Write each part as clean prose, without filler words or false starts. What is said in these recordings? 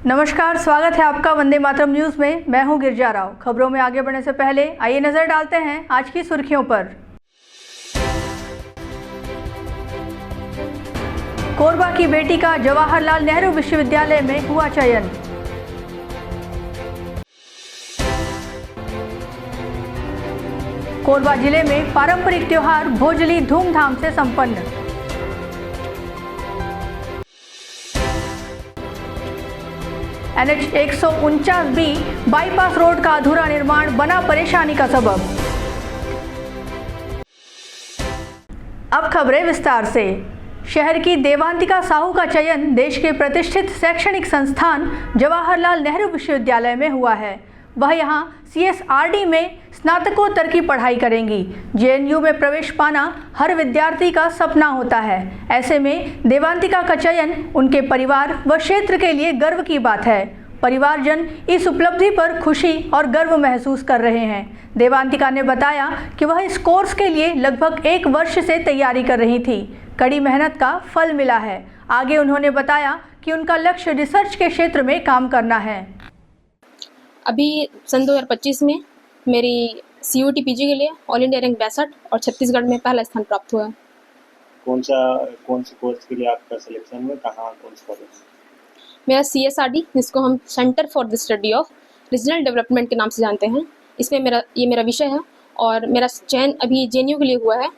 नमस्कार, स्वागत है आपका वंदे मातरम न्यूज में। मैं हूं गिरजा राव। खबरों में आगे बढ़ने से पहले आइए नजर डालते हैं आज की सुर्खियों पर। कोरबा की बेटी का जवाहरलाल नेहरू विश्वविद्यालय में हुआ चयन। कोरबा जिले में पारंपरिक त्योहार भोजली धूमधाम से संपन्न। NH 149B बाईपास रोड का अधूरा निर्माण बना परेशानी का सबब। अब खबरें विस्तार से। शहर की देवांतिका साहू का चयन देश के प्रतिष्ठित शैक्षणिक संस्थान जवाहरलाल नेहरू विश्वविद्यालय में हुआ है। वह यहां CSRD में स्नातकोत्तर की पढ़ाई करेंगी। JNU में प्रवेश पाना हर विद्यार्थी का सपना होता है। ऐसे में देवांतिका का चयन उनके परिवार व क्षेत्र के लिए गर्व की बात है। परिवारजन इस उपलब्धि पर खुशी और गर्व महसूस कर रहे हैं। देवांतिका ने बताया कि वह इस कोर्स के लिए लगभग 1 वर्ष से तैयारी कर रही थी। कड़ी मेहनत का फल मिला है। आगे उन्होंने बताया कि उनका लक्ष्य रिसर्च के क्षेत्र में काम करना है। अभी सन 2025 में मेरी CUT PG के लिए ऑल इंडिया रैंक 62 और छत्तीसगढ़ में पहला स्थान प्राप्त हुआ है। कौन से कोर्स के लिए आपका सिलेक्शन हुआ, कहाँ कौन सा कॉलेज? मेरा CSRD, जिसको हम centre for the study of regional development के नाम से जानते हैं, इसमें मेरा विषय है और मेरा चयन अभी JNU के लिए हुआ है।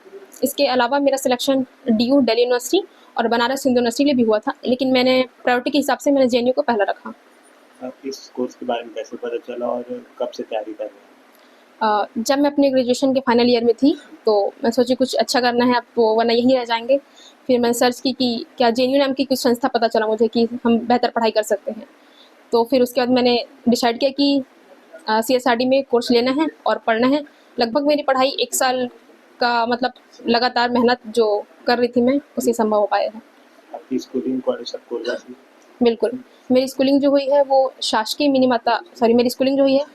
इसके अलावा मेरा सिलेक्शन DU दिल्ली यूनिवर्सिटी और बनारस हिंदू यूनिवर्सिटी के लिए भी हुआ था, लेकिन मैंने प्रायोरिटी के हिसाब से मैंने JNU को पहला रखा। इस कोर्स के बारे में कैसे पता चला और कब से तैयारी कर रहे हैं? जब मैं अपने ग्रेजुएशन के फाइनल ईयर में थी तो मैं सोची कुछ अच्छा करना है, अब तो वरना यहीं रह जाएंगे। फिर मैंने सर्च की कि क्या JNU नाम की कुछ संस्था पता चला मुझे कि हम बेहतर पढ़ाई कर सकते हैं। तो फिर उसके बाद मैंने डिसाइड किया कि CSRD में कोर्स लेना है और पढ़ना है। लगभग मेरी पढ़ाई 1 साल का मतलब लगातार मेहनत जो कर रही थी मैं, उसी संभव हो पाया है। आपकी स्कूलिंग कॉलेज सब कोरबा से? बिल्कुल, मेरी स्कूलिंग जो हुई है वो मेरी स्कूलिंग जो हुई है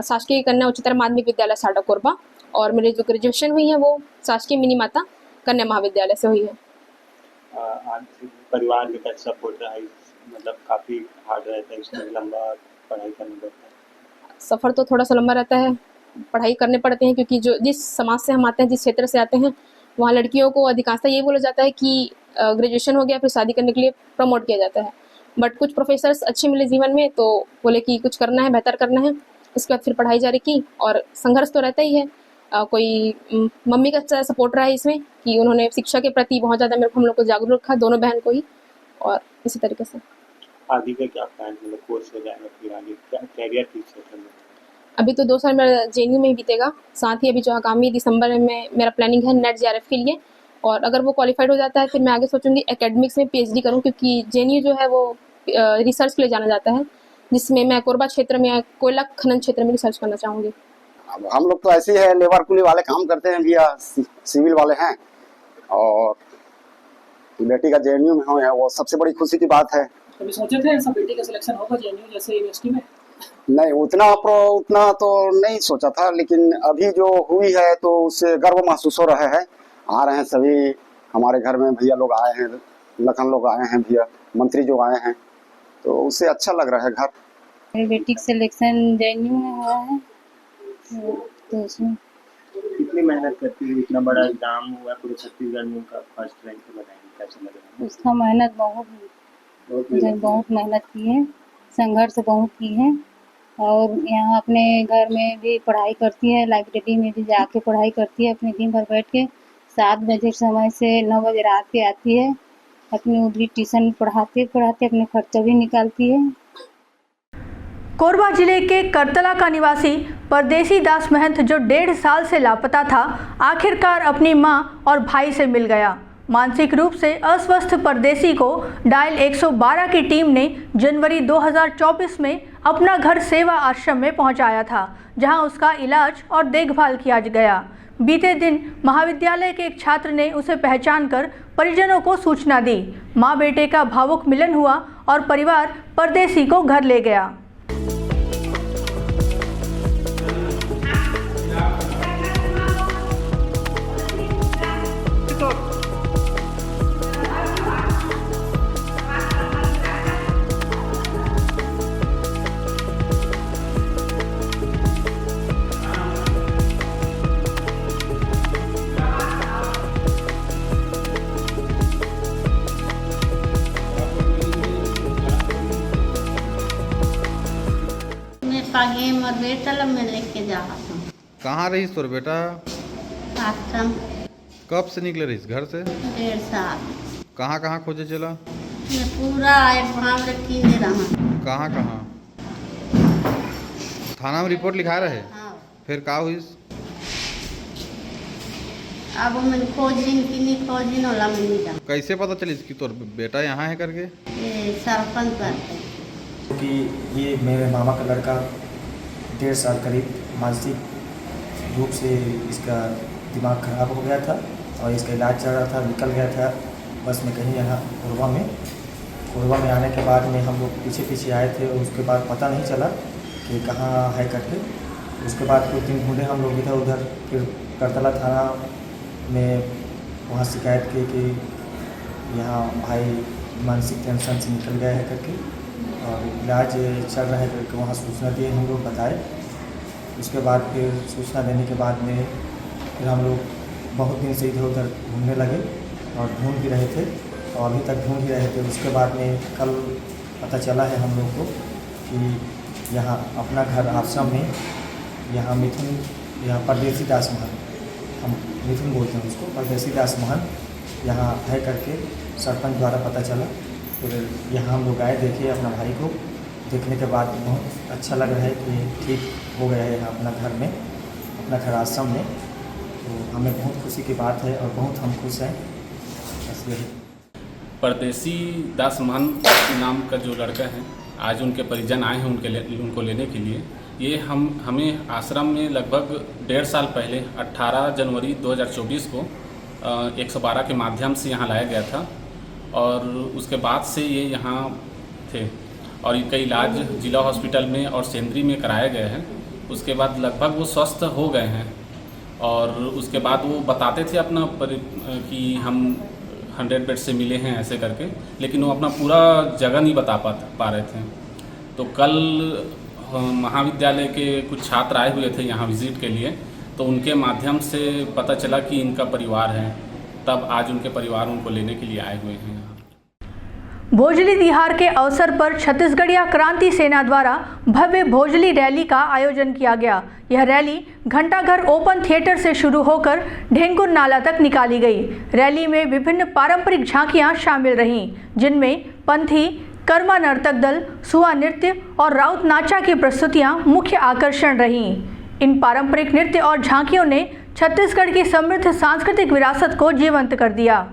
शासकीय कन्या उच्चतर माध्यमिक विद्यालय साडा कोरबा, और मेरी जो ग्रेजुएशन हुई है वो शासकीय मिनी माता कन्या महाविद्यालय से हुई है। परिवार का कैसा सपोर्ट रहा है? मतलब काफ़ी हार्ड रहता है, इसमें लंबा पढ़ाई करना पड़ता है। सफ़र तो थोड़ा सा लंबा रहता है, पढ़ाई करने पड़ते हैं, क्योंकि जो जिस समाज से हम आते हैं, जिस क्षेत्र से आते हैं, वहाँ लड़कियों को अधिकांशतः ये बोला जाता है कि ग्रेजुएशन हो गया फिर शादी करने के लिए प्रमोट किया जाता है। बट कुछ प्रोफेसर्स अच्छे मिले जीवन में तो बोले कि कुछ करना है, बेहतर करना है। उसके बाद फिर पढ़ाई जारी की और संघर्ष तो रहता ही है। कोई मम्मी का अच्छा सपोर्ट रहा है इसमें कि उन्होंने शिक्षा के प्रति बहुत ज़्यादा हम लोग को जागरूक रखा, दोनों बहन को ही, और इसी तरीके से। आगे का क्या प्लान, मतलब कोर्स हो जाएगा फिर आगे क्या कैरियर किस क्षेत्र में? अभी तो 2 साल मेरा JNU में ही बीतेगा। साथ ही अभी जो आगामी दिसंबर में मेरा प्लानिंग है NET JRF के लिए, और अगर वो क्वालिफाइड हो जाता है फिर मैं आगे सोचूंगी एकेडमिक्स में PhD करूँ, क्योंकि JNU जो है वो रिसर्च के लिए जाना जाता है, जिसमें मैं कोरबा क्षेत्र में कोयला खनन क्षेत्र में रिसर्च करना चाहूँगी। हम लोग तो ऐसे ही है, लेबर कुली वाले काम करते हैं भैया, सिविल वाले हैं, और बेटी का JNU में हो वो सबसे बड़ी खुशी की बात है। कभी सोचे थे ऐसा बेटी का सिलेक्शन होगा JNU जैसे यूनिवर्सिटी में? नहीं, उतना तो नहीं सोचा था, लेकिन अभी जो हुई है तो उससे गर्व महसूस हो रहा है। आ रहे हैं सभी हमारे घर में, भैया लोग आए हैं, लखन लोग आए हैं, भैया मंत्री जो आए हैं, तो उससे अच्छा लग रहा है घर। मेरी बेटी का सिलेक्शन JNU में हुआ है, तो उसमें कितनी मेहनत करती है? इतना बड़ा एग्जाम हुआ पूरे छत्तीसगढ़ में, उनका फर्स्ट रैंक तो बताएंगे कैसा लग रहा है? उसका मेहनत बहुत मेहनत की है, संघर्ष बहुत की है, और यहाँ अपने घर में भी पढ़ाई करती है, लाइब्रेरी में भी जाके पढ़ाई करती है। अपने दिन भर बैठ के 7 बजे समय से 9 बजे रात के आती है, अपनी उधरी ट्यूशन पढ़ाते अपने खर्चा भी निकालती है। कोरबा जिले के करतला का निवासी परदेसी दास महंत, जो 1.5 साल से लापता था, आखिरकार अपनी मां और भाई से मिल गया। मानसिक रूप से अस्वस्थ परदेसी को डायल 112 की टीम ने जनवरी 2024 में अपना घर सेवा आश्रम में पहुंचाया था, जहां उसका इलाज और देखभाल किया गया। बीते दिन महाविद्यालय के एक छात्र ने उसे पहचान कर परिजनों को सूचना दी। मां बेटे का भावुक मिलन हुआ और परिवार परदेसी को घर ले गया। पागे मोर बेटा ला मैं लेके जा रहा हूँ कहाँ रही तोर बेटा? आश्रम कब से निकले रही घर से? 1.5 साल कहाँ कहाँ खोजे चला? मैं पूरा एक भाव रखी नहीं रहा। कहाँ कहाँ? थाना में रिपोर्ट लिखा रहे? हाँ फिर का हुई? अब मैं खोजिन कि नहीं खोजिन वाला मैं नहीं जानती। कैसे पता चली कि तोर बेटा यहाँ है करके? ये सरपंच करते क्योंकि ये मेरे मामा का लड़का 1.5 साल करीब मानसिक रूप से इसका दिमाग खराब हो गया था और इसका इलाज चल रहा था, निकल गया था बस में कहीं यहाँ कोरबा में आने के बाद में हम लोग पीछे पीछे आए थे और उसके बाद पता नहीं चला कि कहाँ है करके। उसके बाद कुछ दिन ढूंढे हम लोग इधर उधर, फिर करतला थाना में वहाँ शिकायत की कि यहाँ भाई मानसिक टेंशन से निकल गया है करके और इलाज चल रहा है करके वहाँ सूचना दिए, हम लोग बताए। उसके बाद फिर सूचना देने के बाद में फिर हम लोग बहुत दिन से इधर उधर घूमने लगे और ढूंढ भी रहे थे और अभी तक ढूंढ ही रहे थे। उसके बाद में कल पता चला है हम लोग को कि यहाँ अपना घर आश्रम में यहाँ मिथुन, यहाँ परदेसी दास महल, हम मिथुन बोलते हैं उसको, परदेसी दास महल यहाँ है करके सरपंच द्वारा पता चला। फिर यहाँ हम लोग आए, देखे अपना भाई को, देखने के बाद बहुत अच्छा लग रहा है कि ठीक हो गया है यहाँ अपना घर में, अपना घर आश्रम में। तो हमें बहुत खुशी की बात है और बहुत हम खुश हैं। बस यही। परदेसी दास महल नाम का जो लड़का है, आज उनके परिजन आए हैं उनको लेने के लिए। ये हमें आश्रम में लगभग 1.5 साल पहले 18 जनवरी 2024 को 112 के माध्यम से यहाँ लाया गया था और उसके बाद से ये यहाँ थे और इनका इलाज जिला हॉस्पिटल में और सेंद्री में कराया गया है। उसके बाद लगभग वो स्वस्थ हो गए हैं और उसके बाद वो बताते थे अपना कि हम 100 बेड से मिले हैं ऐसे करके, लेकिन वो अपना पूरा जगह नहीं बता पा रहे थे। तो कल महाविद्यालय के कुछ छात्र आए हुए थे यहाँ विज़िट के लिए, तो उनके माध्यम से पता चला कि इनका परिवार है, तब आज उनके परिवार उनको लेने के लिए आए हुए हैं। भोजली तिहार के अवसर पर छत्तीसगढ़िया क्रांति सेना द्वारा भव्य भोजली रैली का आयोजन किया गया। यह रैली घंटाघर ओपन थिएटर से शुरू होकर ढेंकुर नाला तक निकाली गई। रैली में विभिन्न पारंपरिक झांकियां शामिल रहीं, जिनमें पंथी, कर्मा नर्तक दल, सुआ नृत्य और राउत नाचा की प्रस्तुतियां मुख्य आकर्षण रहीं। इन पारंपरिक नृत्य और झांकियों ने छत्तीसगढ़ की समृद्ध सांस्कृतिक विरासत को जीवंत कर दिया।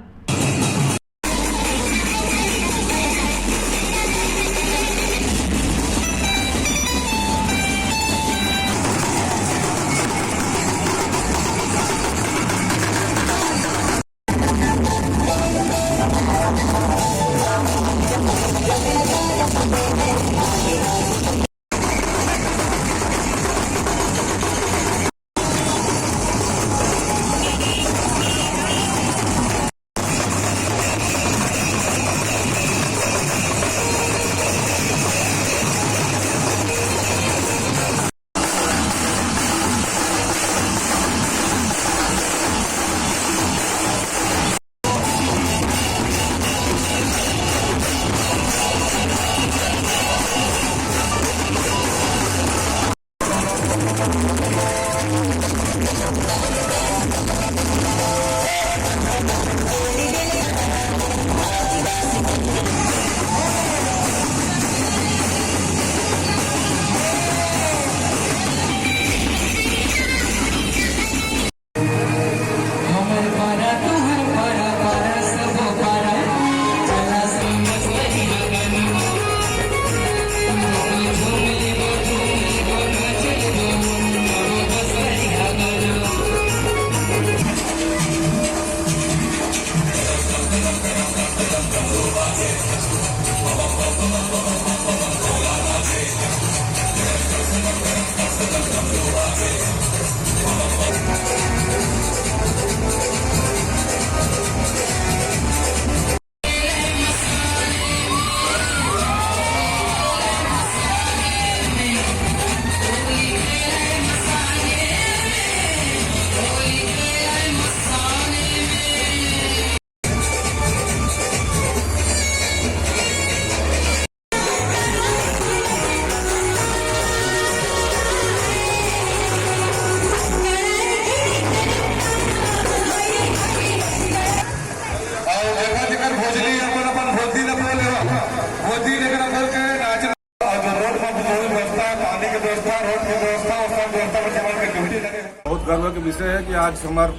भोजली लेकर चल के नाच रोड पर व्यवस्था, पानी की व्यवस्था, रोड की व्यवस्था और सब व्यवस्था पर जवान के ड्यूटी लगे। बहुत गर्व के विषय है कि आज हमारे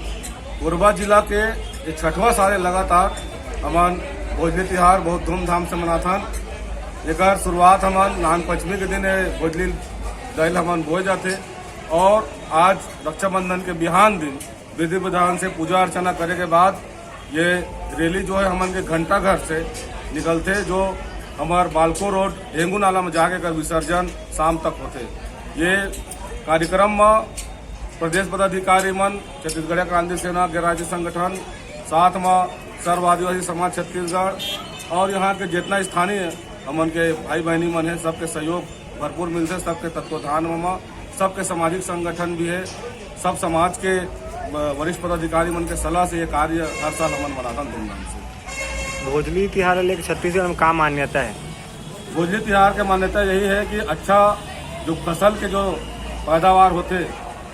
कोरबा जिला के 6वां साल लगातार हमान भोजली त्योहार बहुत धूमधाम से मनाथन। एक शुरुआत हमान नाग पंचमी के दिन भोजली दैल हमान बोए जाते और आज रक्षाबंधन के बिहान दिन विधि विधान से पूजा अर्चना करे के बाद ये रैली जो है हमन के घंटा घर से निकलते, जो हमार बालको रोड डेंगू नाला में जाके कर विसर्जन शाम तक होते। ये कार्यक्रम में प्रदेश पदाधिकारी मन, छत्तीसगढ़ क्रांति सेना गैरराज्य संगठन, साथ में सर्व आदिवासी समाज छत्तीसगढ़ और यहाँ के जितना स्थानीय हमन के भाई बहनी मन है, सबके सहयोग भरपूर मिलते, सबके तत्वाधान में सबके सामाजिक संगठन भी है, सब समाज के वरिष्ठ पदाधिकारी मन के सलाह से ये कार्य हर साल हमन मनाता धूमधाम से। भोजली त्योहार लेकर छत्तीसगढ़ में क्या मान्यता है? भोजली त्योहार की मान्यता यही है कि अच्छा जो फसल के जो पैदावार होते,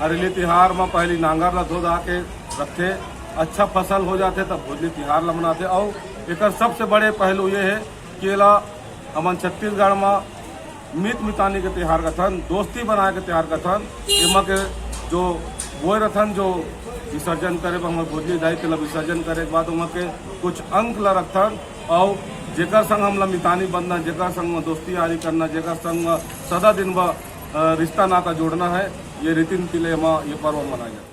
हरेली त्योहार में पहली नांगर ला धो धा के रखते, अच्छा फसल हो जाते तब भोजली त्योहार ला मनाते। और एक सबसे बड़े पहलू ये है कि हमन छत्तीसगढ़ में मीत मितानी के त्योहार का थन, दोस्ती बनाए के त्योहार का थन। इमा के जो बोए रथन जो विसर्जन करे हम भोजली दाई के विसर्जन करे के बाद के कुछ अंक ला रखथन और जेकर संग हमला मितानी बनना, जेकर संग दोस्ती यारी करना, जेकर संग सदा दिन व रिश्ता नाता जोड़ना है, ये रीति नीति ये पर्व मनाया जाता है।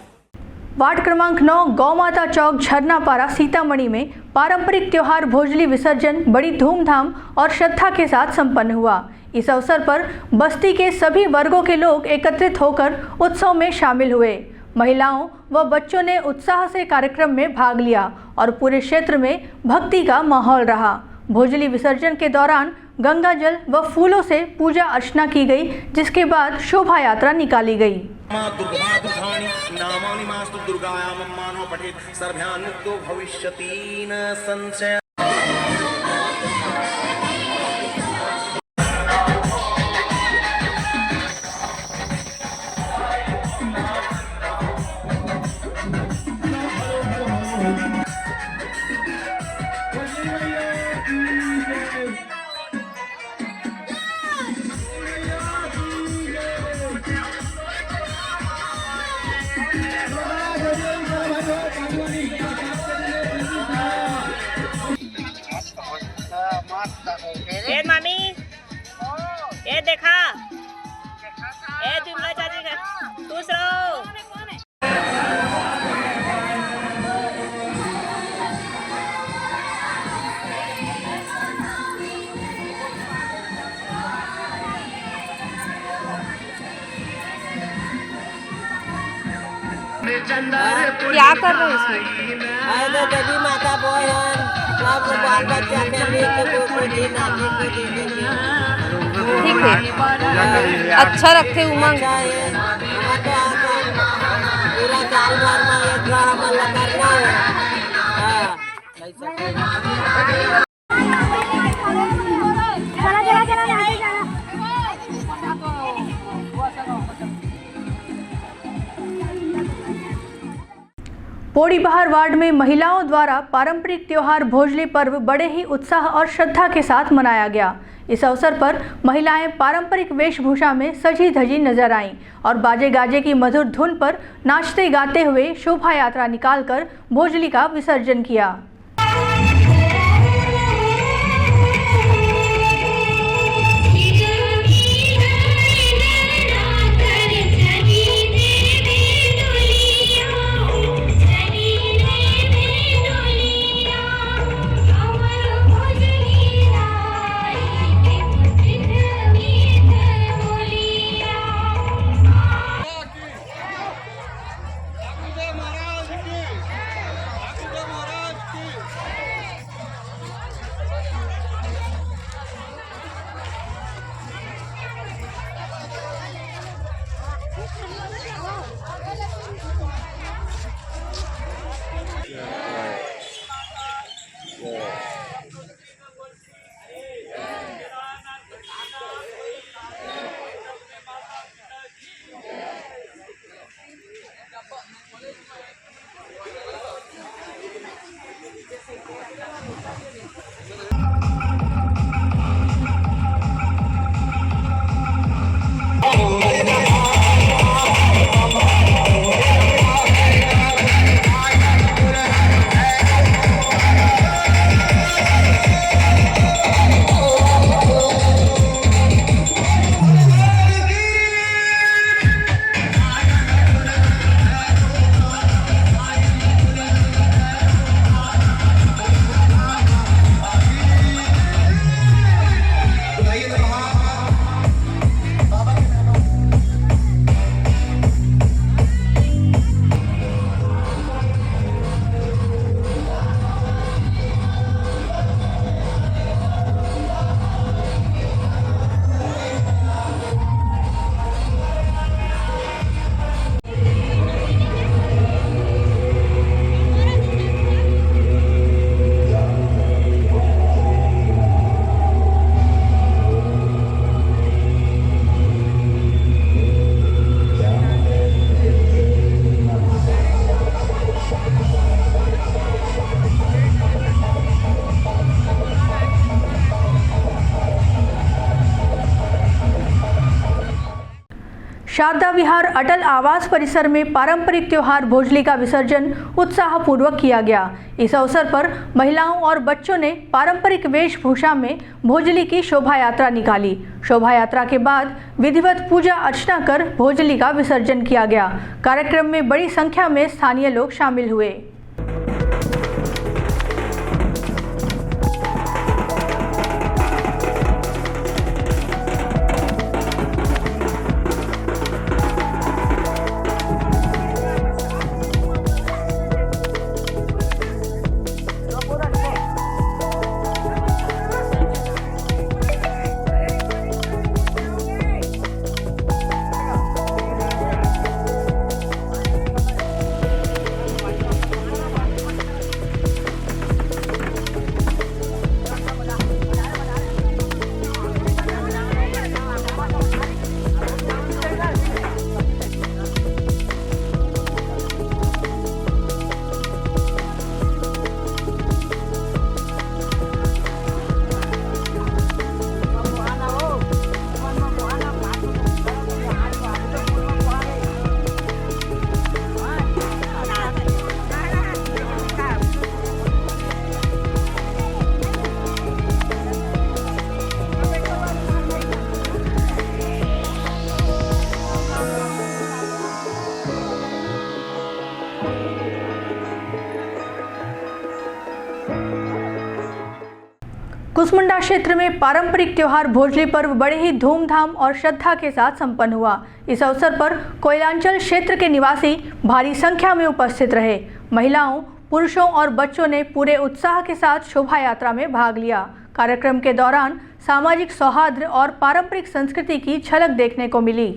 वार्ड क्रमांक 9 गौ माता चौक झरनापारा सीतामढ़ी में पारंपरिक त्योहार भोजली विसर्जन बड़ी धूमधाम और श्रद्धा के साथ संपन्न हुआ। इस अवसर पर बस्ती के सभी वर्गों के लोग एकत्रित होकर उत्सव में शामिल हुए। महिलाओं व बच्चों ने उत्साह से कार्यक्रम में भाग लिया और पूरे क्षेत्र में भक्ति का माहौल रहा। भोजली विसर्जन के दौरान गंगा जल व फूलों से पूजा अर्चना की गई, जिसके बाद शोभा यात्रा निकाली गई। ए मामी, ए देखा, ए तुमला चाची का, तू सो। क्या कर रहे हो इसमें? देवी माता बोहन सब बाल बच्चा के ठीक है, अच्छा रखे उमंग। पूरा साल भर में एक बार हमला करना है। पोड़ीबहार वार्ड में महिलाओं द्वारा पारंपरिक त्योहार भोजली पर्व बड़े ही उत्साह और श्रद्धा के साथ मनाया गया। इस अवसर पर महिलाएं पारंपरिक वेशभूषा में सजी धजी नजर आईं और बाजे गाजे की मधुर धुन पर नाचते गाते हुए शोभा यात्रा निकालकर भोजली का विसर्जन किया। महाराज की शारदा विहार अटल आवास परिसर में पारंपरिक त्योहार भोजली का विसर्जन उत्साहपूर्वक किया गया। इस अवसर पर महिलाओं और बच्चों ने पारंपरिक वेशभूषा में भोजली की शोभा यात्रा निकाली। शोभा यात्रा के बाद विधिवत पूजा अर्चना कर भोजली का विसर्जन किया गया। कार्यक्रम में बड़ी संख्या में स्थानीय लोग शामिल हुए। कुसमुंडा क्षेत्र में पारंपरिक त्योहार भोजली पर्व बड़े ही धूमधाम और श्रद्धा के साथ संपन्न हुआ। इस अवसर पर कोयलांचल क्षेत्र के निवासी भारी संख्या में उपस्थित रहे। महिलाओं, पुरुषों और बच्चों ने पूरे उत्साह के साथ शोभा यात्रा में भाग लिया। कार्यक्रम के दौरान सामाजिक सौहार्द और पारंपरिक संस्कृति की झलक देखने को मिली।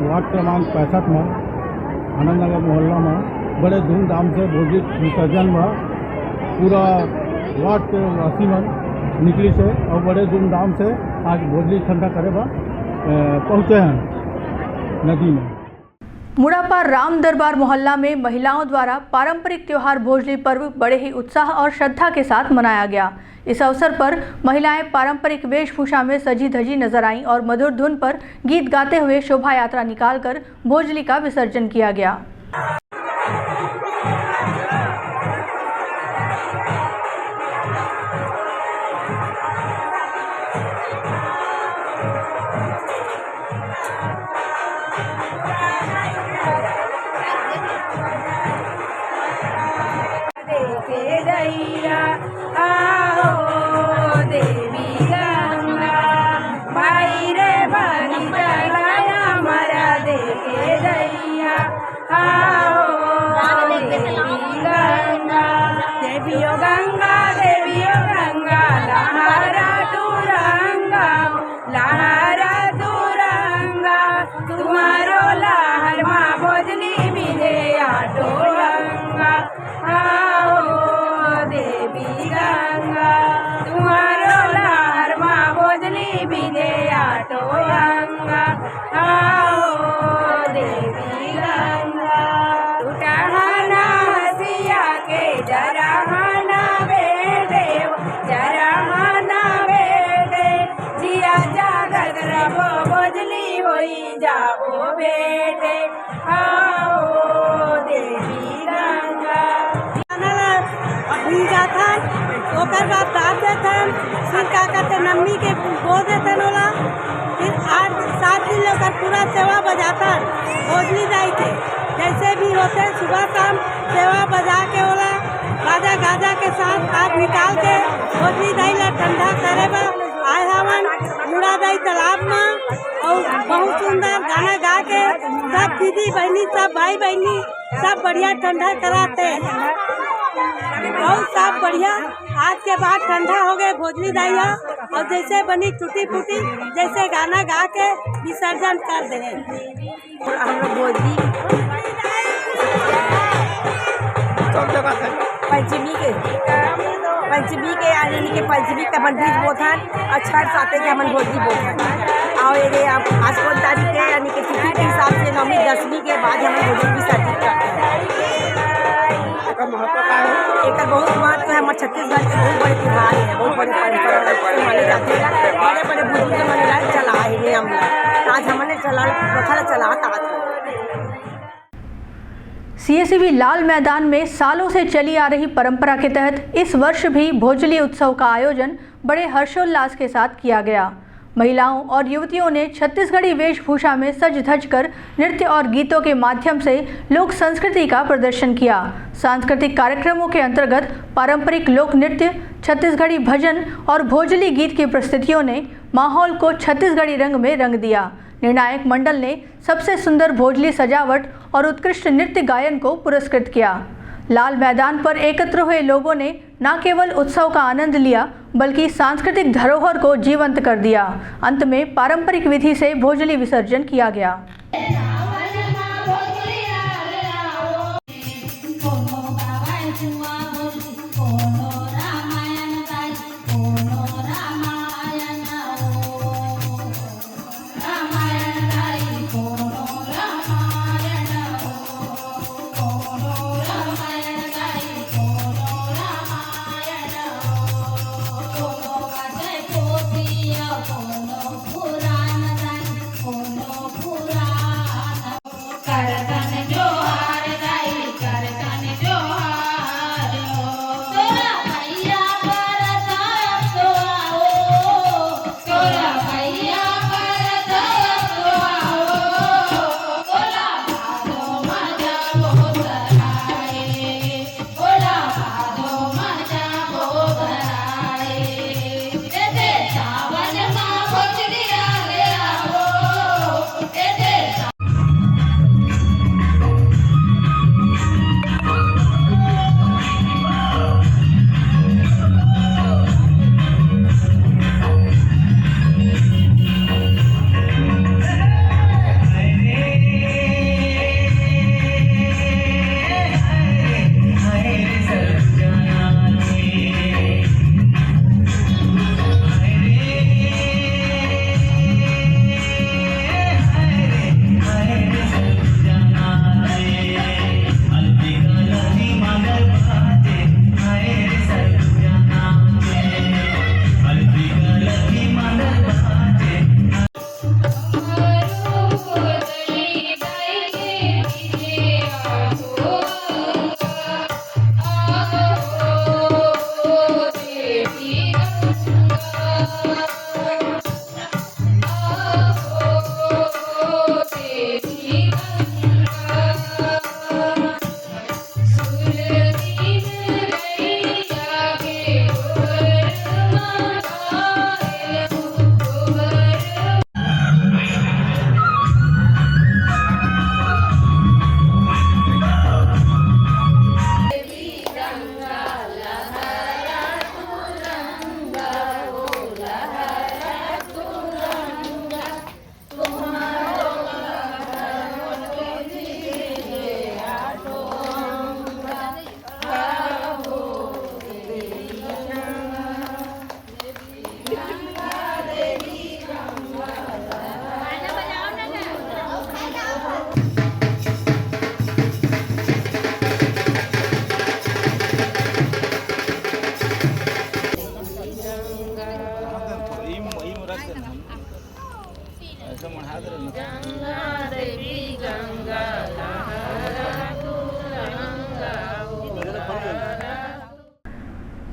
वार्ड क्रमांक 65 में आनंदनगर मोहल्ला में बड़े धूमधाम से भोजली विसर्जन में पूरा वार्ड के वासी मन निकली से और बड़े धूमधाम से आज भोजली ठंडा करे पहुँचे हैं नदी में। मुड़ापा राम दरबार मोहल्ला में महिलाओं द्वारा पारंपरिक त्योहार भोजली पर्व बड़े ही उत्साह और श्रद्धा के साथ मनाया गया। इस अवसर पर महिलाएं पारंपरिक वेशभूषा में सजी धजी नजर आईं और मधुर धुन पर गीत गाते हुए शोभा यात्रा निकालकर भोजली का विसर्जन किया गया। देवी गंगा भाई रे बनी जलाया मरा देखे दैया। होई जाओ बेटे आओ देवी गंगा भूजा था ओकर बाद दाद देते फिर का कहते नम्मी के बो देते ओला फिर 8-7 दिन ओकर पूरा सेवा बजाता भोजली दाई के जैसे भी होते सुबह शाम सेवा बजा के ओला गाजा गाजा के साथ आग निकाल के भोजली दाई ला ठंडा करे बा आए हवन मुड़ा दाई तालाब में और बहुत सुंदर गाना गा के सब दीदी बहनी सब भाई बहनी सब बढ़िया ठंडा कराते बहुत सब बढ़िया आज के बाद ठंडा हो गए भोजली दाइया और जैसे बनी टूटी फूटी जैसे गाना गा के विसर्जन कर दे हम लोग भोजली पंचमी के यानी के पंचमी का मन बीज बोथन और छठ साते के मन भोजली बोथन और ये आप आज 5 तारीख के यानी कि तिथि के हिसाब से नवमी 10वीं के बाद हम भोजली विसर्जित करते हैं। एक बहुत महत्व है हमारे छत्तीसगढ़ के बहुत बड़े त्योहार है बहुत बड़े परंपरा माने जाते हैं बड़े बड़े बुजुर्ग मन चला है नियम आज हमने चला प्रथा चला था। सीएसईबी लाल मैदान में सालों से चली आ रही परंपरा के तहत इस वर्ष भी भोजली उत्सव का आयोजन बड़े हर्षोल्लास के साथ किया गया। महिलाओं और युवतियों ने छत्तीसगढ़ी वेशभूषा में सज धज कर नृत्य और गीतों के माध्यम से लोक संस्कृति का प्रदर्शन किया। सांस्कृतिक कार्यक्रमों के अंतर्गत पारंपरिक लोक नृत्य, छत्तीसगढ़ी भजन और भोजली गीत की प्रस्तुतियों ने माहौल को छत्तीसगढ़ी रंग में रंग दिया। निर्णायक मंडल ने सबसे सुंदर भोजली सजावट और उत्कृष्ट नृत्य गायन को पुरस्कृत किया। लाल मैदान पर एकत्र हुए लोगों ने न केवल उत्सव का आनंद लिया बल्कि सांस्कृतिक धरोहर को जीवंत कर दिया। अंत में पारंपरिक विधि से भोजली विसर्जन किया गया। It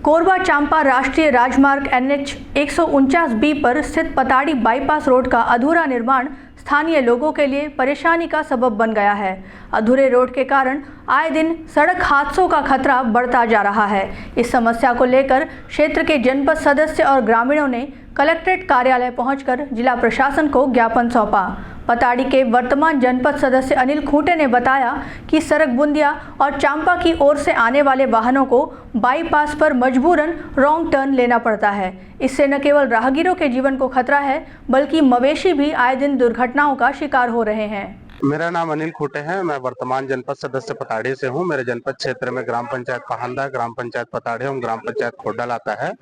कोरबा चांपा राष्ट्रीय राजमार्ग NH 149B पर स्थित पताड़ी बाईपास रोड का अधूरा निर्माण स्थानीय लोगों के लिए परेशानी का सबब बन गया है। अधूरे रोड के कारण आए दिन सड़क हादसों का खतरा बढ़ता जा रहा है। इस समस्या को लेकर क्षेत्र के जनपद सदस्य और ग्रामीणों ने कलेक्ट्रेट कार्यालय पहुंचकर जिला प्रशासन को ज्ञापन सौंपा। पताड़ी के वर्तमान जनपद सदस्य अनिल खूंटे ने बताया कि सरकबुंदिया और चांपा की ओर से आने वाले वाहनों को बाईपास पर मजबूरन रॉन्ग टर्न लेना पड़ता है। इससे न केवल राहगीरों के जीवन को खतरा है, बल्कि मवेशी भी आए दिन दुर्घटनाओं का शिकार हो रहे हैं। मेरा नाम अनिल खूंटे है। मैं वर्तमान जनपद सदस्य पताड़ी से हूँ। मेरे जनपद क्षेत्र में ग्राम पंचायत पहांदा, ग्राम पंचायत पताड़ी एवं ग्राम पंचायत खोडल आता है।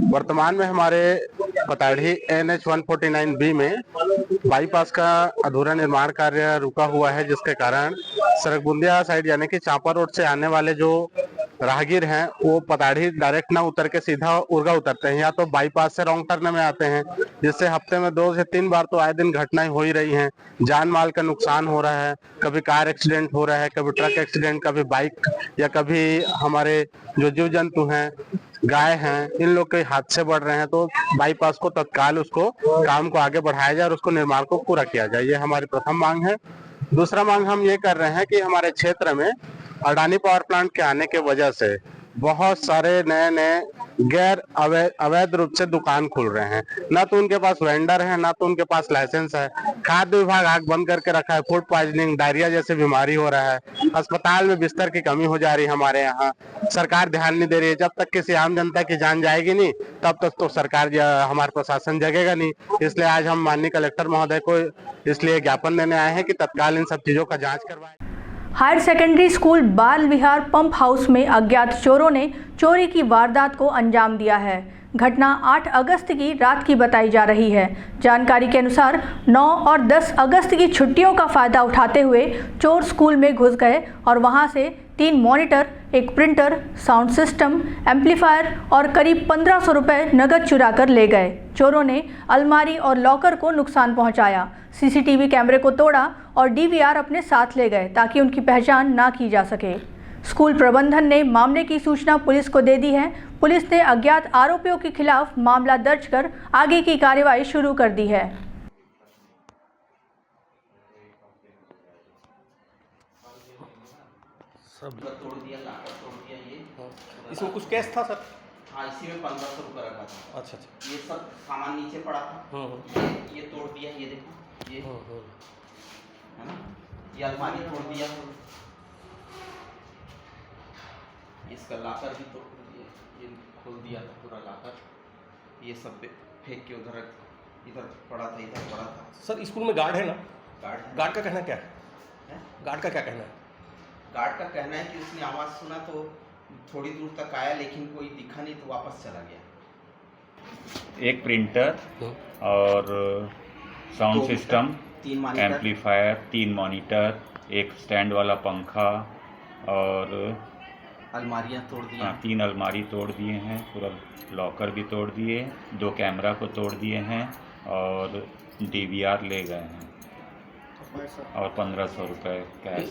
वर्तमान में हमारे पताड़ी NH 149B में बाईपास का अधूरा निर्माण कार्य रुका हुआ है, जिसके कारण सरकबुंदिया साइड यानी कि चांपा रोड से आने वाले जो राहगीर हैं वो पताड़ी डायरेक्ट ना उतर के सीधा उर्गा उतरते हैं या तो बाईपास से रॉन्ग टर्न में आते हैं, जिससे हफ्ते में 2 से 3 बार तो आए दिन घटनाएं हो ही रही हैं। जान माल का नुकसान हो रहा है, कभी कार एक्सीडेंट हो रहा है, कभी ट्रक एक्सीडेंट, कभी बाइक या कभी हमारे जो जीव जंतु हैं, गाय हैं, इन लोग के हादसे बढ़ रहे हैं। तो बाईपास को तत्काल उसको काम को आगे बढ़ाया जाए और उसको निर्माण को पूरा किया जाए, ये हमारी प्रथम मांग है। दूसरा मांग हम ये कर रहे हैं कि हमारे क्षेत्र में अडानी पावर प्लांट के आने के वजह से बहुत सारे नए गैर अवैध रूप से दुकान खुल रहे हैं। ना तो उनके पास वेंडर है, ना तो उनके पास लाइसेंस है। खाद्य विभाग आंख बंद करके रखा है। फूड पॉइजनिंग, डायरिया जैसे बीमारी हो रहा है। अस्पताल में बिस्तर की कमी हो जा रही है हमारे यहाँ। सरकार ध्यान नहीं दे रही है। जब तक किसी आम जनता की जान जाएगी नहीं, तब तक तो सरकार हमारा प्रशासन जगेगा नहीं। इसलिए आज हम माननीय कलेक्टर महोदय को इसलिए ज्ञापन देने आए हैं कि तत्काल इन सब चीजों का जाँच करवाएं। हायर सेकेंडरी स्कूल बाल विहार पंप हाउस में अज्ञात चोरों ने चोरी की वारदात को अंजाम दिया है। घटना 8 अगस्त की रात की बताई जा रही है। जानकारी के अनुसार 9 और 10 अगस्त की छुट्टियों का फायदा उठाते हुए चोर स्कूल में घुस गए और वहां से 3 मॉनिटर, एक प्रिंटर, साउंड सिस्टम, एम्पलीफायर और करीब 1500 रुपये नकद चुरा कर ले गए। चोरों ने अलमारी और लॉकर को नुकसान पहुंचाया, CCTV कैमरे को तोड़ा और DVR अपने साथ ले गए ताकि उनकी पहचान ना की जा सके। स्कूल प्रबंधन ने मामले की सूचना पुलिस को दे दी है। पुलिस ने अज्ञात आरोपियों के खिलाफ मामला दर्ज कर आगे की कार्रवाई शुरू कर दी है। सब तोड़ दिया, लाकर तोड़ दिया। ये इसमें कुछ कैश था सर? हाँ, इसी में 1500 रुपये रखा था। अच्छा अच्छा। ये सब सामान नीचे पड़ा था। ये तोड़ दिया, ये देखो, ये है ना, ये अलमारी तोड़ दिया, इसका लाकर भी तोड़ दिया, ये खोल दिया था पूरा लाकर। ये सब फेंक के उधर इधर पड़ा था, इधर पड़ा था। सर स्कूल में गार्ड है ना? गार्ड का कहना क्या है? गार्ड का क्या कहना है? गार्ड का कहना है कि उसने आवाज़ सुना तो थोड़ी दूर तक आया, लेकिन कोई दिखा नहीं तो वापस चला गया। एक प्रिंटर और साउंड सिस्टम, 3 एम्पलीफायर, 3 मॉनिटर, एक स्टैंड वाला पंखा और अलमारियाँ तोड़ दी। 3 अलमारी तोड़ दिए हैं, पूरा लॉकर भी तोड़ दिए, 2 कैमरा को तोड़ दिए हैं और DVR ले गए हैं और 1500 रुपये कैश।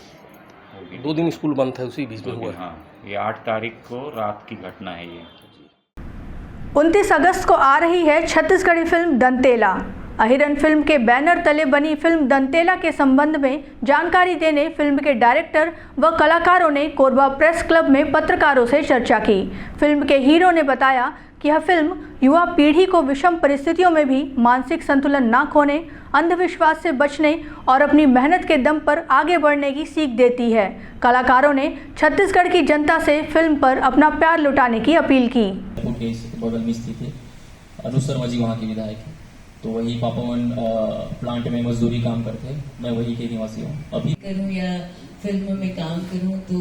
2 दिन स्कूल बंद था, उसी बीच में हुआ। हाँ, ये 8 तारीख को रात की घटना है। ये 29 अगस्त को आ रही है छत्तीसगढ़ी फिल्म दंतेला। अहिरन फिल्म के बैनर तले बनी फिल्म दंतेला के संबंध में जानकारी देने फिल्म के डायरेक्टर व कलाकारों ने कोरबा प्रेस क्लब में पत्रकारों से चर्चा की। फिल्म के हीरो ने बताया कि यह फिल्म युवा पीढ़ी को विषम परिस्थितियों में भी मानसिक संतुलन न खोने, अंधविश्वास से बचने और अपनी मेहनत के दम पर आगे बढ़ने की सीख देती है। कलाकारों ने छत्तीसगढ़ की जनता से फिल्म पर अपना प्यार लुटाने की अपील की। बगल में स्थित है अनु शर्मा जी, वहाँ के विधायक हैं। तो वही पापावन प्लांट में मजदूरी काम करते हैं, मैं वही के निवासी हूँ। अभी करूँ या फिल्म में काम करूँ तो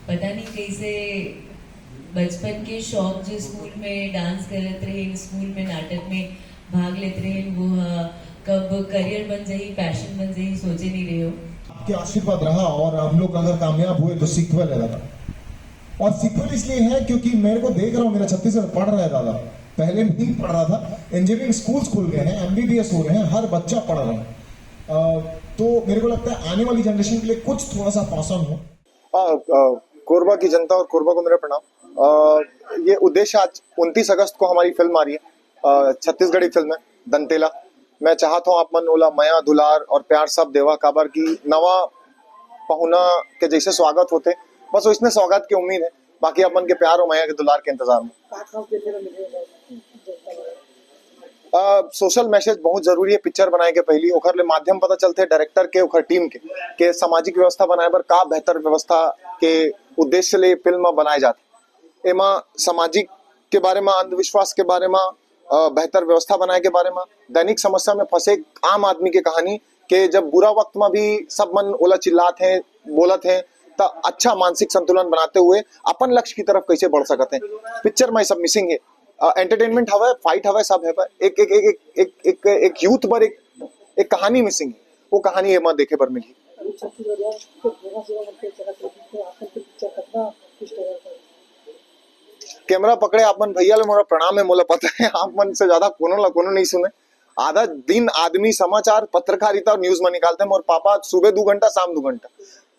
पता नहीं कैसे बचपन के शौक जो स्कूल में डांस करते रहे, स्कूल में नाटक में भाग लेते रहे, वो कब करियर बन जाए, पैशन बन जाए, सोचे नहीं रहे हो। आपके आशीर्वाद रहा और हम लोग अगर कामयाब हुए तो सीक्वल है दादा। और सीक्वल इसलिए है क्योंकि मेरे को देख रहा हूँ, मेरा छत्तीसगढ़ पढ़ रहा है दादा, पहले नहीं पढ़ रहा था, इंजीनियरिंग स्कूल्स खुल गए हैं, MBBS हो रहे हैं, हर बच्चा पढ़ रहा है। तो मेरे को लगता है आने वाली जनरेशन के लिए कुछ थोड़ा सा पास ऑन हो। कोरबा की जनता और कोरबा को मेरा प्रणाम। ये उद्देश्य आज 29 अगस्त को हमारी फिल्म आ रही है, छत्तीसगढ़ी फिल्म है दंतेला। मैं चाहता हूँ आप मन ओला मया दुलार और प्यार सब देवा काबर की नवा पहुना के जैसे स्वागत होते, बस इसने स्वागत की उम्मीद है। बाकी अपन के प्यार और मया के दुलार के इंतजार में। सोशल मैसेज बहुत जरूरी है पिक्चर बनाए के पहली, ओखर ले माध्यम पता चलते डायरेक्टर के ओखर टीम के सामाजिक व्यवस्था बनाए बर का बेहतर व्यवस्था के उद्देश्य ले फिल्म बनाए जाते। एमा सामाजिक के बारे में, अंधविश्वास के बारे में, बेहतर व्यवस्था बनाए के बारे में, दैनिक समस्या में फंसे आम आदमी के कहानी के जब बुरा वक्त में भी सब मन ओला चिल्लात हैं, बोलत हैं, तो अच्छा मानसिक संतुलन बनाते हुए अपन लक्ष्य की तरफ कैसे बढ़ सकते हैं। पिक्चर में सब मिसिंग है, एंटरटेनमेंट हवा, फाइट हवा, सब है, एक एक एक एक एक एक यूथ पर एक कहानी मिसिंग है। वो कहानी एमा देखे पर मिली। कैमरा पकड़े आप मन भैया ले मोरा प्रणाम है, मोला पता है आप मन से ज्यादा कोनो नहीं सुने। आधा दिन आदमी समाचार पत्रकारिता और न्यूज में निकालते हैं। मोर पापा सुबह 2 घंटा शाम 2 घंटा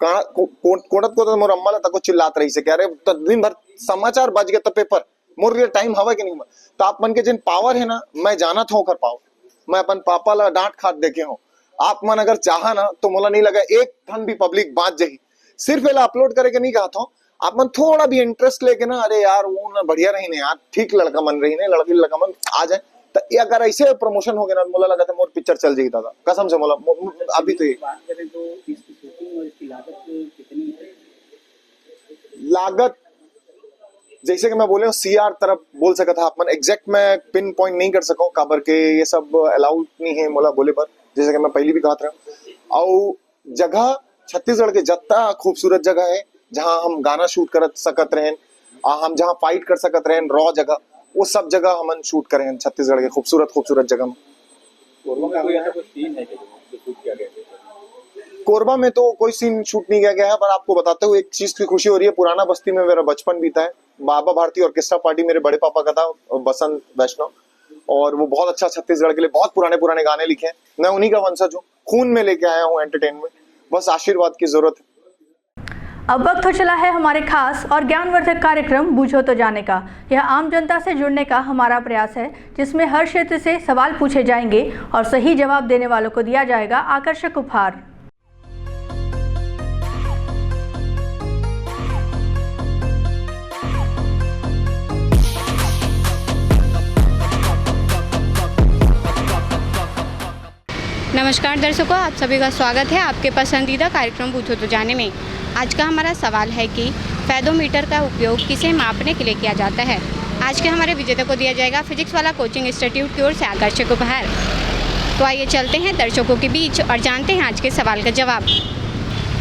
कोणत को तो मोर अम्मा ला तको चिल्लात रही से कह रहे दिन भर समाचार बज गए तो पेपर मोर लिए टाइम हवा कि नहीं। तो आप मन के जिन पावर है ना, मैं जाना था ओकर पावर, मैं अपन पापा ला डांट खाट देखे हूँ। आप मन अगर चाहा ना तो मोला नहीं लगा एक ठन भी पब्लिक बात जही सिर्फ एला अपलोड करे के नहीं कहा था। आप मन थोड़ा भी इंटरेस्ट लेके ना, अरे यार वो ना बढ़िया रही ने यार, ठीक लड़का मन रही ने, लड़की लड़का मन आ जाए, तो ये अगर ऐसे प्रमोशन हो गया ना, मोला लगा था मोर पिक्चर चल जाएगी दादा, कसम से। मोला अभी तो ये बात करें तो इसकी शूटिंग और इसकी लागत कितनी है? लागत जैसे कि मैं बोले CR तरफ बोल सका था, आप मन एग्जैक्ट मैं पिन पॉइंट नहीं कर सकूं काबर के ये सब अलाउड नहीं है मोला बोले पर, जैसे कि मैं पहले भी कहा था। और जगह छत्तीसगढ़ के जत्ता खूबसूरत जगह है जहां हम गाना शूट कर सकत रहे, हम जहां फाइट कर सकत रहे, रॉ जगह, वो सब जगह हम शूट करें छत्तीसगढ़ के खूबसूरत जगह में। कोरबा में तो कोई सीन शूट नहीं किया गया है, पर आपको बताते हुए एक चीज की खुशी हो रही है। पुराना बस्ती में मेरा बचपन बीता है। बाबा भारती ऑर्केस्ट्रा पार्टी मेरे बड़े पापा का था, बसंत वैष्णव, और वो बहुत अच्छा छत्तीसगढ़ के लिए बहुत पुराने गाने लिखे हैं। मैं उन्हीं का वंशज हूँ, खून में लेके आया हूँ एंटरटेनमेंट, बस आशीर्वाद की जरूरत है। अब वक्त हो चला है हमारे खास और ज्ञानवर्धक कार्यक्रम बूझो तो जाने का। यह आम जनता से जुड़ने का हमारा प्रयास है, जिसमें हर क्षेत्र से सवाल पूछे जाएंगे और सही जवाब देने वालों को दिया जाएगा आकर्षक उपहार। नमस्कार दर्शकों, आप सभी का स्वागत है आपके पसंदीदा कार्यक्रम पूछो तो जाने में। आज का हमारा सवाल है कि फेदोमीटर का उपयोग किसे मापने के लिए किया जाता है। आज के हमारे विजेता को दिया जाएगा फिजिक्स वाला कोचिंग इंस्टीट्यूट की ओर से आकर्षक उपहार। तो आइए चलते हैं दर्शकों के बीच और जानते हैं आज के सवाल का जवाब।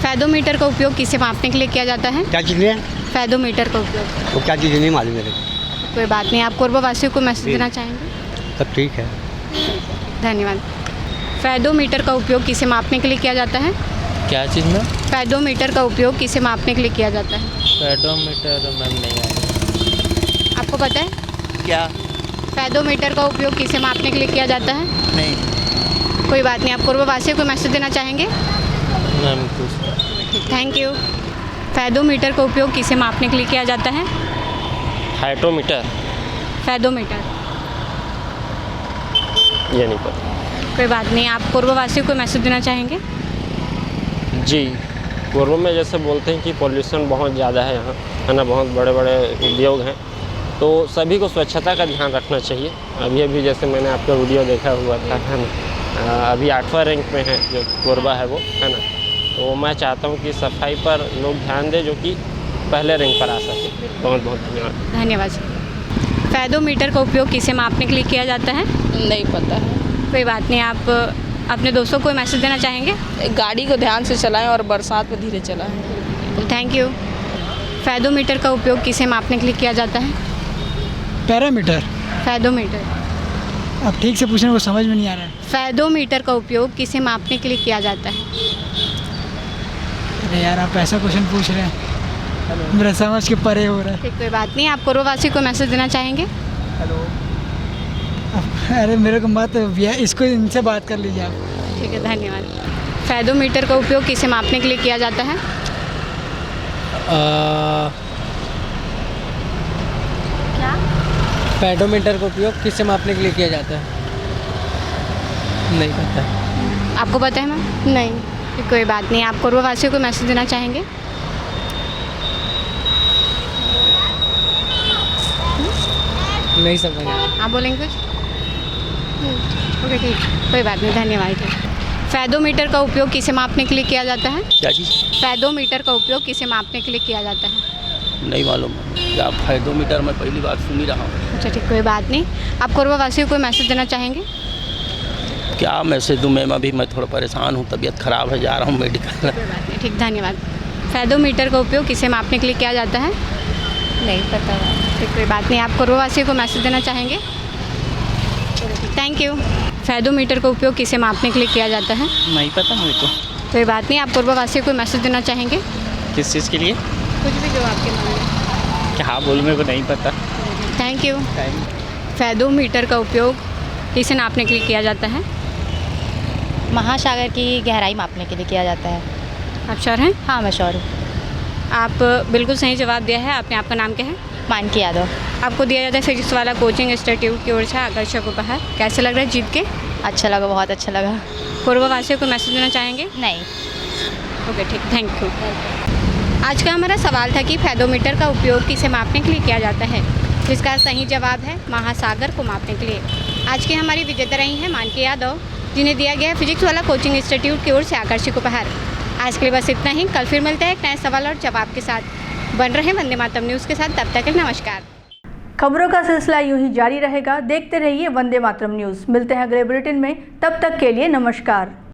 फेदोमीटर का उपयोग किसे मापने के लिए किया जाता है? क्या चीज़ है? फेदोमीटर का उपयोग। वो क्या चीज़ नहीं मालूम मेरे। कोई बात नहीं, आप कोरबा वासियों को मैसेज देना चाहेंगे? सब ठीक है, धन्यवाद। फेदोमीटर का उपयोग किसे मापने के लिए किया जाता है? क्या चीज़ में? फेदोमीटर का उपयोग किसे मापने के लिए किया जाता है? फेदोमीटर मैम नहीं है। आपको पता है क्या? फेदोमीटर का उपयोग किसे मापने के लिए किया जाता है? नहीं। कोई बात नहीं, आप कोरबा वासियों को मैसेज देना चाहेंगे? मैम कुछ। Thank you. फेदोमीटर का उपयोग किसे मापने के लिए किया जाता है? हाइटोमीटर। फेदोमीटर। ये नहीं पता। कोई बात नहीं, आप कोरबा वासियों को मैसेज देना चाहेंगे? जी, कोरबा में जैसे बोलते हैं कि पॉल्यूशन बहुत ज़्यादा है यहाँ, है ना, बहुत बड़े बड़े उद्योग हैं, तो सभी को स्वच्छता का ध्यान रखना चाहिए। अभी जैसे मैंने आपका वीडियो देखा हुआ था, है ना, अभी 8वां रैंक में है जो कोरबा है वो, है ना, तो मैं चाहता हूँ कि सफाई पर लोग ध्यान दें जो कि पहले रैंक पर आ सके। बहुत बहुत धन्यवाद। धन्यवाद। फेदोमीटर का उपयोग किसे मापने के लिए किया जाता है? नहीं पता है। कोई बात नहीं, आप अपने दोस्तों को मैसेज देना चाहेंगे? गाड़ी को ध्यान से चलाएं और बरसात में धीरे चलाएं। Thank you. फेदोमीटर का उपयोग किसे मापने के लिए किया जाता है? पैरामीटर। फेदोमीटर। अब ठीक से पूछने को समझ में नहीं आ रहा है। फेदोमीटर का उपयोग किसे मापने के लिए किया जाता है? अरे यार, आप ऐसा क्वेश्चन पूछ रहे हैं, मेरा समझ के परे हो रहा है। ठीक, कोई बात नहीं, आप कोरबावासी को मैसेज देना चाहेंगे? हेलो। अरे मेरे को मत भैया, इसको इनसे बात कर लीजिए आप। ठीक है, धन्यवाद। फैदोमीटर का उपयोग किसे मापने के लिए किया जाता है? क्या? पेडोमीटर का उपयोग किससे मापने के लिए किया जाता है? नहीं पता। आपको पता है मैम? नहीं। कोई बात नहीं। आप कोरबा-वासियों को मैसेज देना चाहेंगे? नहीं समझ। आप बोलेंगे कुछ? ओके, ठीक, कोई बात नहीं, धन्यवाद। फैदोमीटर का उपयोग किसे मापने के लिए किया जाता है? क्या चीज़? फैदोमीटर का उपयोग किसे मापने के लिए किया जाता है? नहीं मालूम। क्या फैदोमीटर मैं पहली बार सुन ही रहा हूँ। अच्छा, ठीक, कोई बात नहीं। आप कोरबा-वासियों को मैसेज देना चाहेंगे? क्या मैसेज दूँ मैम, अभी मैं थोड़ा परेशान हूँ, तबीयत ख़राब है, जा रहा हूँ मेडिकल। कोई बात नहीं, ठीक, धन्यवाद। फैदोमीटर का उपयोग किसे मापने के लिए किया जाता है? नहीं पता। ठीक, कोई बात नहीं। आप कोरबा-वासियों को मैसेज देना चाहेंगे? Thank you. फैदोमीटर का उपयोग किसे मापने के लिए किया जाता है? नहीं पता मुझे तो। कोई बात नहीं। आप कोरबा-वासियों को मैसेज देना चाहेंगे? किस चीज़ के लिए? कुछ भी जो आपके मन में। क्या बोलूँ, मेरे को नहीं पता। Thank you. फैदोमीटर का उपयोग किसे नापने के लिए किया जाता है? महासागर की गहराई मापने के लिए किया जाता है। आप श्योर हैं? हाँ, मैं श्योर हूँ। आप बिल्कुल सही जवाब दिया है आपने। आपका नाम क्या है? मानकी यादव। आपको दिया जाता है फिजिक्स वाला कोचिंग इंस्टीट्यूट की ओर से आकर्षक उपहार। कैसे लग रहा है जीत के? अच्छा लगा, बहुत अच्छा लगा। कोरबा-वासियों को मैसेज देना चाहेंगे? नहीं। ओके, ठीक, थैंक यू। आज का हमारा सवाल था कि फैदोमीटर का उपयोग किसे मापने के लिए किया जाता है, जिसका सही जवाब है महासागर को मापने के लिए। आज की हमारी विजेता रही हैं मानकी यादव, जिन्हें दिया गया है फिजिक्स वाला कोचिंग इंस्टीट्यूट की ओर से आकर्षक उपहार। आज के लिए बस इतना ही। कल फिर मिलते हैं एक नए सवाल और जवाब के साथ। बन रहे वंदे मातरम न्यूज़ के साथ। तब तक के लिए नमस्कार। खबरों का सिलसिला यूं ही जारी रहेगा। देखते रहिए वंदे मातरम न्यूज़। मिलते हैं अगले बुलेटिन में, तब तक के लिए नमस्कार।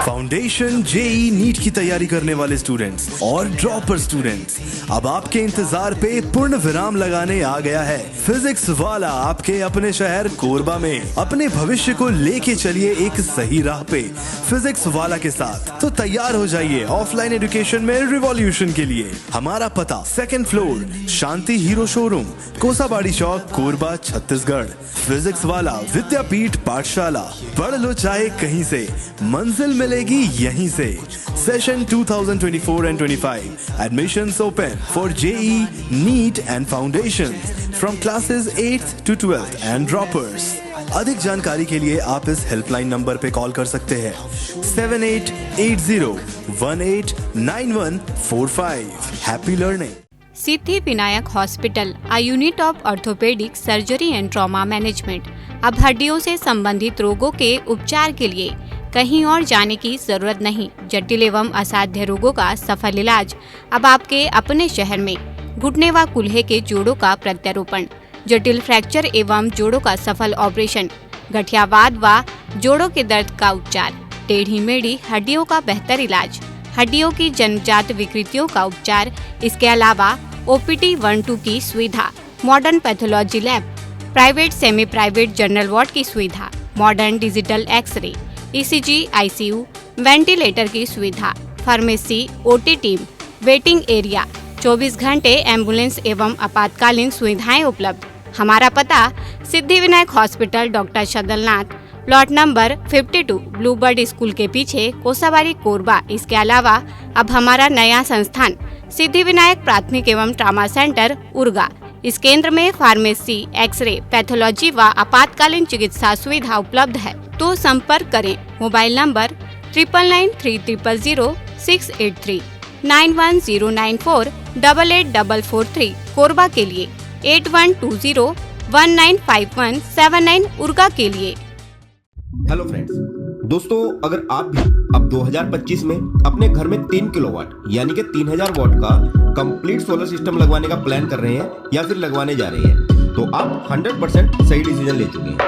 फाउंडेशन जेई नीट की तैयारी करने वाले स्टूडेंट्स और ड्रॉपर स्टूडेंट्स, अब आपके इंतजार पे पूर्ण विराम लगाने आ गया है फिजिक्स वाला आपके अपने शहर कोरबा में। अपने भविष्य को लेके चलिए एक सही राह पे फिजिक्स वाला के साथ। तो तैयार हो जाइए ऑफलाइन एजुकेशन में रिवॉल्यूशन के लिए। हमारा पता 2nd फ्लोर शांति हीरो शोरूम, कोसाबाड़ी चौक, कोरबा, छत्तीसगढ़। फिजिक्स वाला विद्यापीठ पाठशाला। पढ़ लो चाहे कहीं से, मंजिल मिलेगी यहीं से। Session 2024 and 25 admissions open for JEE, NEET and Foundations from classes 8th to 12th and droppers। अधिक जानकारी के लिए आप इस हेल्पलाइन नंबर पे कॉल कर सकते हैं 7880189145। Happy learning. Siddhi Vinayak hospital, a unit of orthopedic surgery and trauma management। अब हड्डियों से संबंधित रोगों के उपचार के लिए कहीं और जाने की जरूरत नहीं। जटिल एवं असाध्य रोगों का सफल इलाज अब आपके अपने शहर में। घुटने व कूल्हे के जोड़ों का प्रत्यारोपण, जटिल फ्रैक्चर एवं जोड़ों का सफल ऑपरेशन, गठियावाद व जोड़ों के दर्द का उपचार, टेढ़ी मेढ़ी हड्डियों का बेहतर इलाज, हड्डियों की जन्मजात विकृतियों का उपचार। इसके अलावा OPT 1-2 की सुविधा, modern pathology lab, private semi private general ward की सुविधा, modern digital x-ray, ECG, ICU, ventilator की सुविधा, pharmacy, OT team, waiting area, 24 घंटे एम्बुलेंस एवं आपातकालीन सुविधाएं उपलब्ध। हमारा पता Siddhi Vinayak hospital, doctor Shadalnath, plot number 52, bluebird school के पीछे, कोसाबाड़ी, कोरबा। इसके अलावा अब हमारा नया संस्थान सिद्धि विनायक प्राथमिक एवं ट्रामा सेंटर, उर्गा। इस केंद्र में फार्मेसी, एक्सरे, पैथोलॉजी व आपातकालीन चिकित्सा सुविधा उपलब्ध है। तो संपर्क करें मोबाइल नंबर 9993000683, 9109488443 कोरबा के लिए, 8120195179 उर्गा के लिए। हेलो फ्रेंड्स, दोस्तों अगर आप भी अब 2025 में अपने घर में 3 किलोवाट यानी कि 3000 वाट का कंप्लीट सोलर सिस्टम लगवाने का प्लान कर रहे हैं या फिर लगवाने जा रहे हैं, तो आप 100% सही डिसीजन ले चुके हैं।